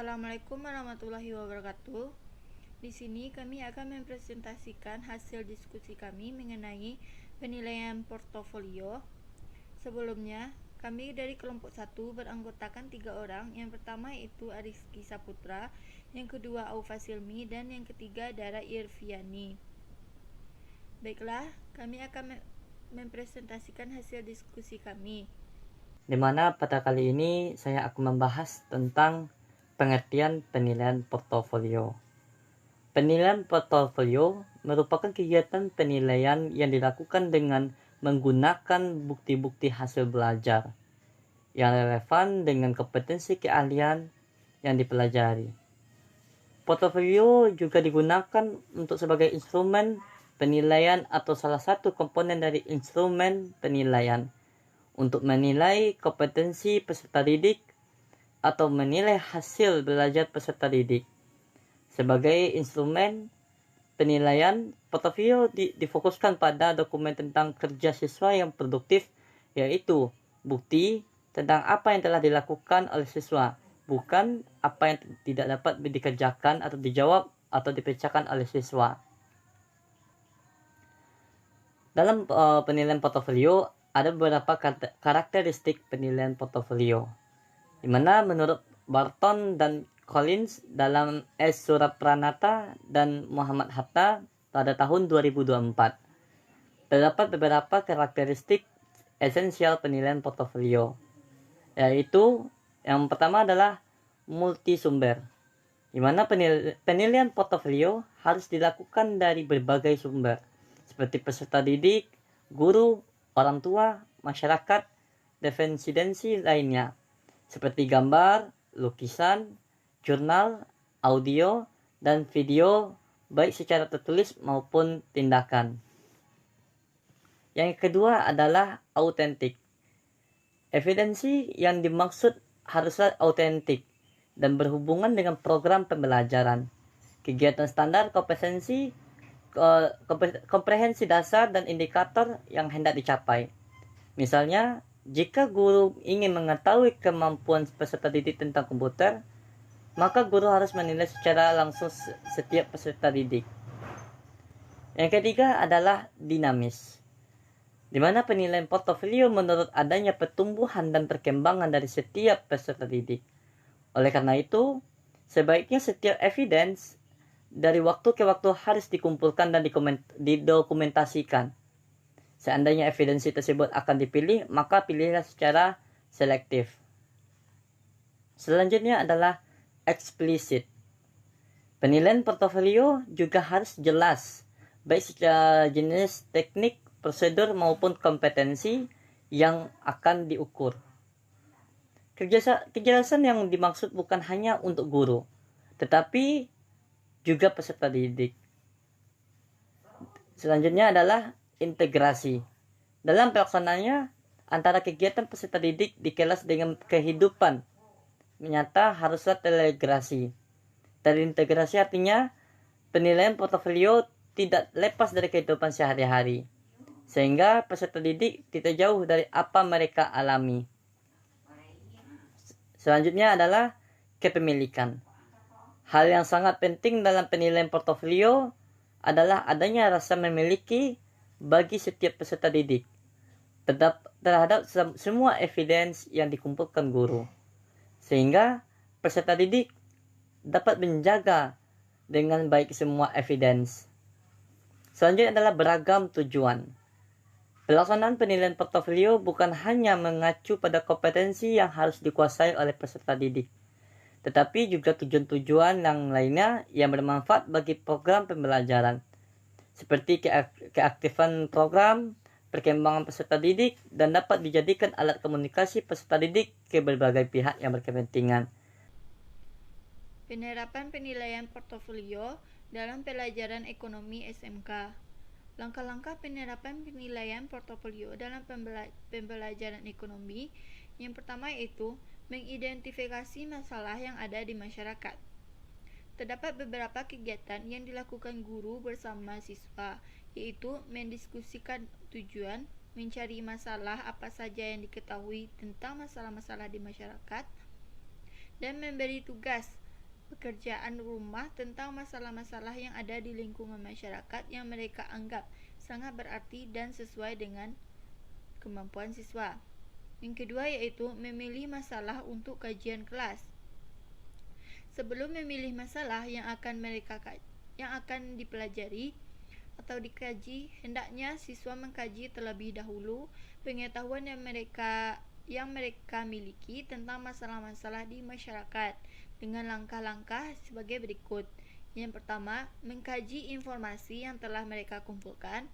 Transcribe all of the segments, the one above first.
Assalamualaikum warahmatullahi wabarakatuh. Di sini kami akan mempresentasikan hasil diskusi kami mengenai penilaian portofolio. Sebelumnya, kami dari kelompok 1 beranggotakan 3 orang. Yang pertama yaitu Ariski Saputra, yang kedua Aufa Silmi, dan yang ketiga Dara Irviani. Baiklah, kami akan mempresentasikan hasil diskusi kami. Di mana pada kali ini saya akan membahas tentang pengertian penilaian portofolio. Penilaian portofolio merupakan kegiatan penilaian yang dilakukan dengan menggunakan bukti-bukti hasil belajar yang relevan dengan kompetensi keahlian yang dipelajari. Portofolio juga digunakan untuk sebagai instrumen penilaian atau salah satu komponen dari instrumen penilaian untuk menilai kompetensi peserta didik atau menilai hasil belajar peserta didik. Sebagai instrumen penilaian, portofolio difokuskan pada dokumen tentang kerja siswa yang produktif, yaitu bukti tentang apa yang telah dilakukan oleh siswa, bukan apa yang tidak dapat dikerjakan atau dijawab atau diperiksakan oleh siswa. Dalam penilaian portofolio, ada beberapa karakteristik penilaian portofolio, di mana menurut Barton dan Collins dalam S. Surapranata dan Muhammad Hatta pada tahun 2024, terdapat beberapa karakteristik esensial penilaian portofolio, yaitu yang pertama adalah multisumber, di mana penilaian portofolio harus dilakukan dari berbagai sumber, seperti peserta didik, guru, orang tua, masyarakat, definisi lainnya, seperti gambar, lukisan, jurnal, audio, dan video, baik secara tertulis maupun tindakan. Yang kedua adalah autentik. Evidensi yang dimaksud haruslah autentik dan berhubungan dengan program pembelajaran, kegiatan standar komprehensi dasar dan indikator yang hendak dicapai. Misalnya, jika guru ingin mengetahui kemampuan peserta didik tentang komputer, maka guru harus menilai secara langsung setiap peserta didik. Yang ketiga adalah dinamis, di mana penilaian portofolio menurut adanya pertumbuhan dan perkembangan dari setiap peserta didik. Oleh karena itu, sebaiknya setiap evidence dari waktu ke waktu harus dikumpulkan dan didokumentasikan. Seandainya evidensi tersebut akan dipilih, maka pilihlah secara selektif. Selanjutnya adalah eksplisit. Penilaian portofolio juga harus jelas, baik secara jenis teknik, prosedur maupun kompetensi yang akan diukur. Kejelasan yang dimaksud bukan hanya untuk guru, tetapi juga peserta didik. Selanjutnya adalah integrasi. Dalam pelaksanaannya, antara kegiatan peserta didik di kelas dengan kehidupan nyata haruslah terintegrasi. Terintegrasi artinya penilaian portofolio tidak lepas dari kehidupan sehari-hari, sehingga peserta didik tidak jauh dari apa mereka alami. Selanjutnya adalah kepemilikan. Hal yang sangat penting dalam penilaian portofolio adalah adanya rasa memiliki bagi setiap peserta didik terhadap semua evidence yang dikumpulkan guru, sehingga peserta didik dapat menjaga dengan baik semua evidence. Selanjutnya adalah beragam tujuan. Pelaksanaan penilaian portofolio bukan hanya mengacu pada kompetensi yang harus dikuasai oleh peserta didik, tetapi juga tujuan-tujuan yang lainnya yang bermanfaat bagi program pembelajaran, seperti keaktifan program, perkembangan peserta didik, dan dapat dijadikan alat komunikasi peserta didik ke berbagai pihak yang berkepentingan. Penerapan penilaian portofolio dalam pelajaran ekonomi SMK. Langkah-langkah penerapan penilaian portofolio dalam pembelajaran ekonomi. Yang pertama yaitu mengidentifikasi masalah yang ada di masyarakat. Terdapat beberapa kegiatan yang dilakukan guru bersama siswa, yaitu mendiskusikan tujuan, mencari masalah apa saja yang diketahui tentang masalah-masalah di masyarakat, dan memberi tugas pekerjaan rumah tentang masalah-masalah yang ada di lingkungan masyarakat yang mereka anggap sangat berarti dan sesuai dengan kemampuan siswa. Yang kedua yaitu memilih masalah untuk kajian kelas. Sebelum memilih masalah yang akan dipelajari atau dikaji, hendaknya siswa mengkaji terlebih dahulu pengetahuan yang mereka miliki tentang masalah-masalah di masyarakat dengan langkah-langkah sebagai berikut. Yang pertama, mengkaji informasi yang telah mereka kumpulkan.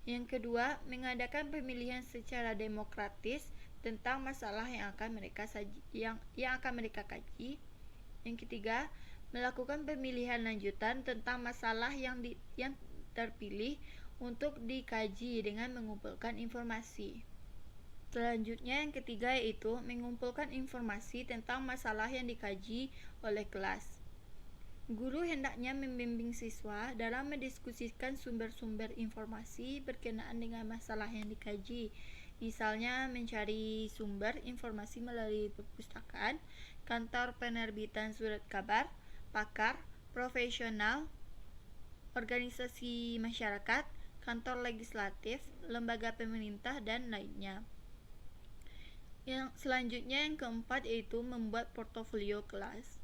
Yang kedua, mengadakan pemilihan secara demokratis tentang masalah yang akan mereka kaji. Yang ketiga, melakukan pemilihan lanjutan tentang masalah yang terpilih untuk dikaji dengan mengumpulkan informasi. Selanjutnya yang ketiga yaitu mengumpulkan informasi tentang masalah yang dikaji oleh kelas. Guru hendaknya membimbing siswa dalam mendiskusikan sumber-sumber informasi berkenaan dengan masalah yang dikaji. Misalnya mencari sumber informasi melalui perpustakaan, kantor penerbitan surat kabar, pakar, profesional, organisasi masyarakat, kantor legislatif, lembaga pemerintah, dan lainnya. Yang selanjutnya yang keempat yaitu membuat portofolio kelas.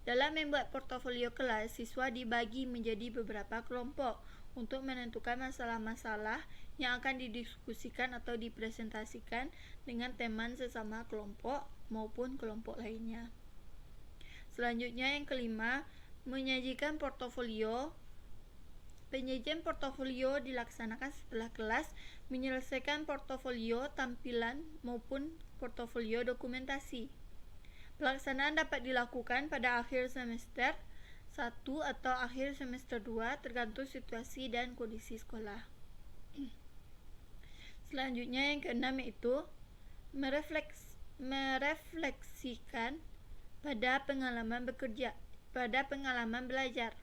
Dalam membuat portofolio kelas, siswa dibagi menjadi beberapa kelompok untuk menentukan masalah-masalah yang akan didiskusikan atau dipresentasikan dengan teman sesama kelompok maupun kelompok lainnya. Selanjutnya yang kelima, menyajikan portofolio. Penyajian portofolio dilaksanakan setelah kelas menyelesaikan portofolio tampilan maupun portofolio dokumentasi. Pelaksanaan dapat dilakukan pada akhir semester 1 atau akhir semester 2 tergantung situasi dan kondisi sekolah. Selanjutnya yang keenam yaitu merefleksikan pada pengalaman belajar.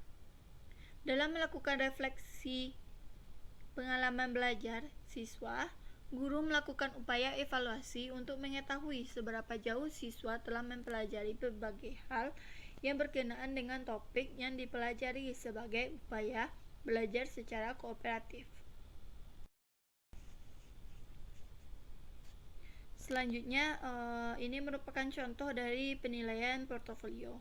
Dalam melakukan refleksi pengalaman belajar siswa, guru melakukan upaya evaluasi untuk mengetahui seberapa jauh siswa telah mempelajari berbagai hal yang berkenaan dengan topik yang dipelajari sebagai upaya belajar secara kooperatif. Selanjutnya, ini merupakan contoh dari penilaian portofolio.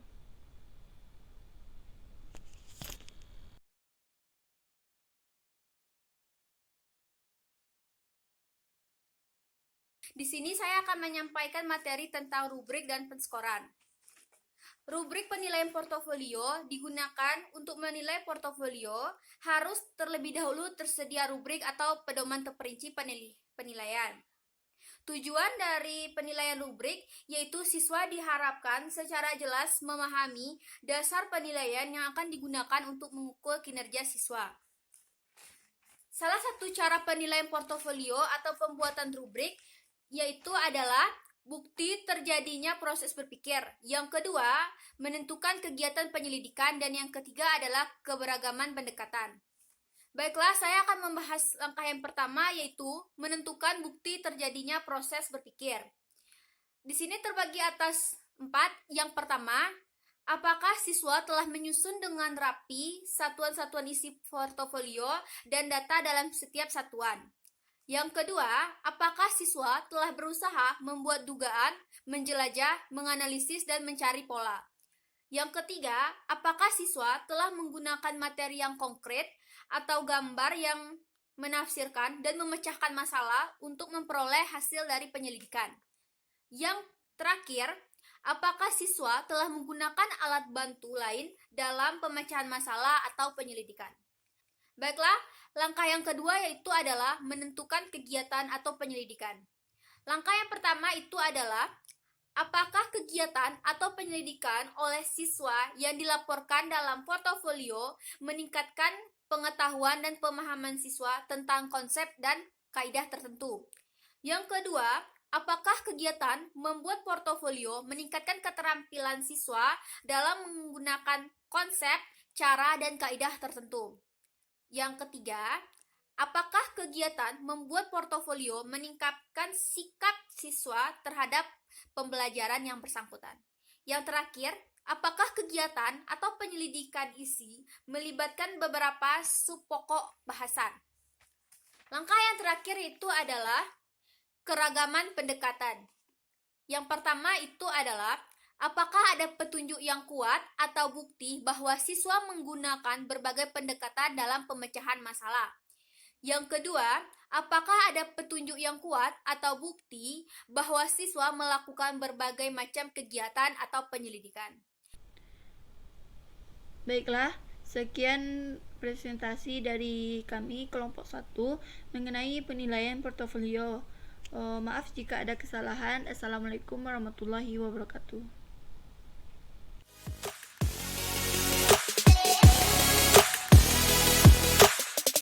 Di sini saya akan menyampaikan materi tentang rubrik dan penskoran. Rubrik penilaian portofolio digunakan untuk menilai portofolio harus terlebih dahulu tersedia rubrik atau pedoman terperinci penilaian. Tujuan dari penilaian rubrik yaitu siswa diharapkan secara jelas memahami dasar penilaian yang akan digunakan untuk mengukur kinerja siswa. Salah satu cara penilaian portofolio atau pembuatan rubrik yaitu adalah bukti terjadinya proses berpikir. Yang kedua, menentukan kegiatan penyelidikan, dan yang ketiga adalah keberagaman pendekatan. Baiklah, saya akan membahas langkah yang pertama yaitu menentukan bukti terjadinya proses berpikir. Di sini terbagi atas 4. Yang pertama, apakah siswa telah menyusun dengan rapi satuan-satuan isi portofolio dan data dalam setiap satuan? Yang kedua, apakah siswa telah berusaha membuat dugaan, menjelajah, menganalisis, dan mencari pola? Yang ketiga, apakah siswa telah menggunakan materi yang konkret atau gambar yang menafsirkan dan memecahkan masalah untuk memperoleh hasil dari penyelidikan? Yang terakhir, apakah siswa telah menggunakan alat bantu lain dalam pemecahan masalah atau penyelidikan? Baiklah, langkah yang kedua yaitu adalah menentukan kegiatan atau penyelidikan. Langkah yang pertama itu adalah apakah kegiatan atau penyelidikan oleh siswa yang dilaporkan dalam portofolio meningkatkan pengetahuan dan pemahaman siswa tentang konsep dan kaidah tertentu. Yang kedua, apakah kegiatan membuat portofolio meningkatkan keterampilan siswa dalam menggunakan konsep, cara, dan kaidah tertentu. Yang ketiga, apakah kegiatan membuat portofolio meningkatkan sikap siswa terhadap pembelajaran yang bersangkutan. Yang terakhir, apakah kegiatan atau penyelidikan isi melibatkan beberapa subpokok bahasan? Langkah yang terakhir itu adalah keragaman pendekatan. Yang pertama itu adalah apakah ada petunjuk yang kuat atau bukti bahwa siswa menggunakan berbagai pendekatan dalam pemecahan masalah. Yang kedua, apakah ada petunjuk yang kuat atau bukti bahwa siswa melakukan berbagai macam kegiatan atau penyelidikan. Baiklah, sekian presentasi dari kami kelompok 1 mengenai penilaian portofolio. Maaf jika ada kesalahan. Assalamualaikum warahmatullahi wabarakatuh.